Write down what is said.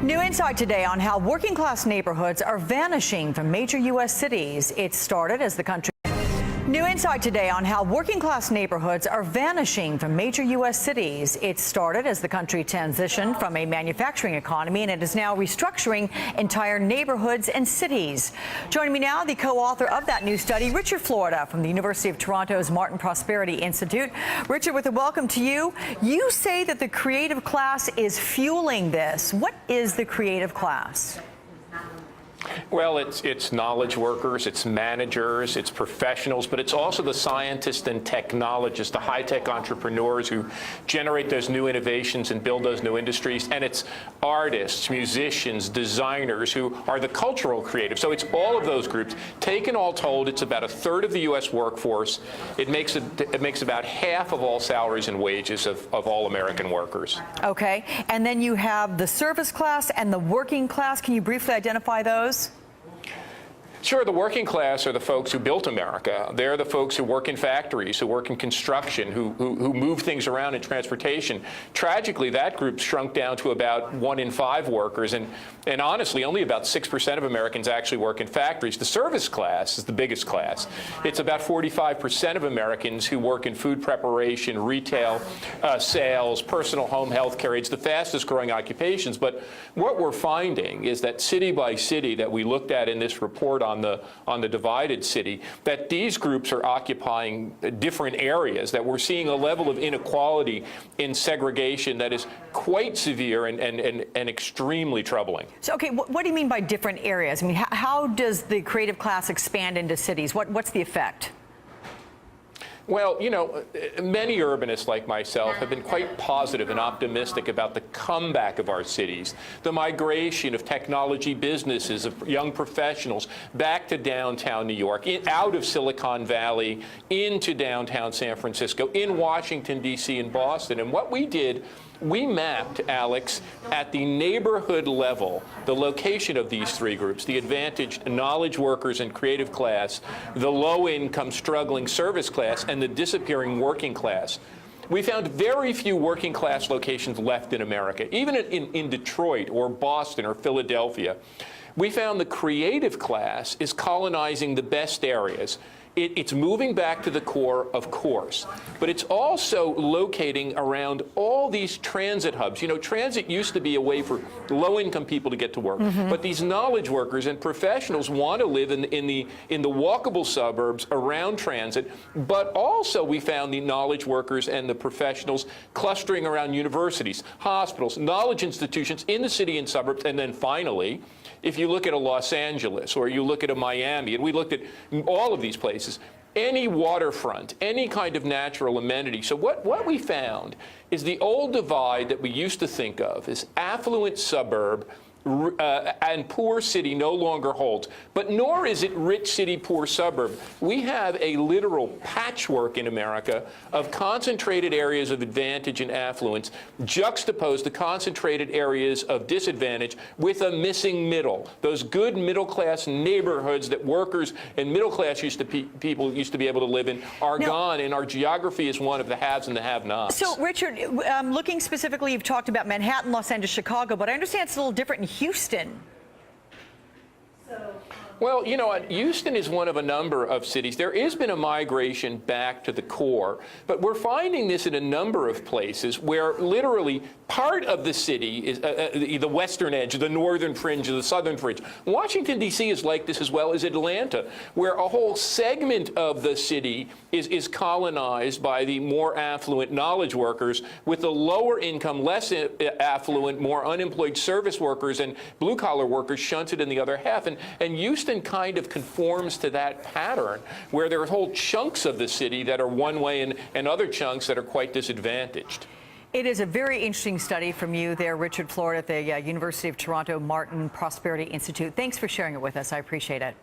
New insight today on how working class neighborhoods are vanishing from major U.S. cities. It started as the country. New insight today on how working class neighborhoods are vanishing from major U.S. cities. It started as the country transitioned from a manufacturing economy, and it is now restructuring entire neighborhoods and cities. Joining me now, the co-author of that new study, Richard Flor from the University of Toronto's Martin Prosperity Institute. Richard, with a welcome to you. You say that the creative class is fueling this. What is the creative class? Well, it's knowledge workers, it's managers, it's professionals, but it's also the scientists and technologists, the high-tech entrepreneurs who generate those new innovations and build those new industries, and it's artists, musicians, designers who are the cultural creative. So it's all of those groups. Taken all told, it's about a third of the U.S. workforce. It makes about half of all salaries and wages of all American workers. Okay, and then you have the service class and the working class. Can you briefly identify those? Sure, the working class are the folks who built America. They're the folks who work in factories, who work in construction, who move things around in transportation. Tragically, that group shrunk down to about 1 in 5 workers, and honestly, only about 6% of Americans actually work in factories. The service class is the biggest class. It's about 45% of Americans who work in food preparation, retail, sales, personal home health care. It's the fastest growing occupations. But what we're finding is that city by city that we looked at in this report on the divided city, that these groups are occupying different areas, that we're seeing a level of inequality in segregation that is quite severe and extremely troubling. So, okay, what do you mean by different areas? I mean, how does the creative class expand into cities? What's the effect? Well, you know, many urbanists like myself have been quite positive and optimistic about the comeback of our cities, the migration of technology businesses, of young professionals back to downtown New York, out of Silicon Valley, into downtown San Francisco, in Washington, D.C., and Boston. And what we did, we mapped, Alex, at the neighborhood level, the location of these three groups, the advantaged knowledge workers and creative class, the low-income struggling service class, and the disappearing working class. We found very few working class locations left in America, even in Detroit or Boston or Philadelphia. We found the creative class is colonizing the best areas. It's moving back to the core, of course, but it's also locating around all these transit hubs. You know, transit used to be a way for low-income people to get to work, but these knowledge workers and professionals want to live in the walkable suburbs around transit, but also we found the knowledge workers and the professionals clustering around universities, hospitals, knowledge institutions in the city and suburbs, and then finally, if you look at a Los Angeles or you look at a Miami, and we looked at all of these places, any waterfront, any kind of natural amenity. So what we found is the old divide that we used to think of as affluent suburb and poor city no longer holds, but nor is it rich city, poor suburb. We have a literal patchwork in America of concentrated areas of advantage and affluence juxtaposed to concentrated areas of disadvantage with a missing middle. Those good middle-class neighborhoods that workers and middle-class people used to be able to live in are gone, and our geography is one of the haves and the have-nots. So, Richard, looking specifically, you've talked about Manhattan, Los Angeles, Chicago, but I understand it's a little different in Houston. Well, you know, Houston is one of a number of cities. There has been a migration back to the core, but we're finding this in a number of places where literally part of the city is the western edge, the northern fringe, or the southern fringe. Washington, D.C. is like this as well as Atlanta, where a whole segment of the city is colonized by the more affluent knowledge workers, with the lower income, less affluent, more unemployed service workers and blue-collar workers shunted in the other half. And Houston kind of conforms to that pattern, where there are whole chunks of the city that are one way and other chunks that are quite disadvantaged. It is a very interesting study from you there, Richard Flor, at the University of Toronto Martin Prosperity Institute. Thanks for sharing it with us. I appreciate it.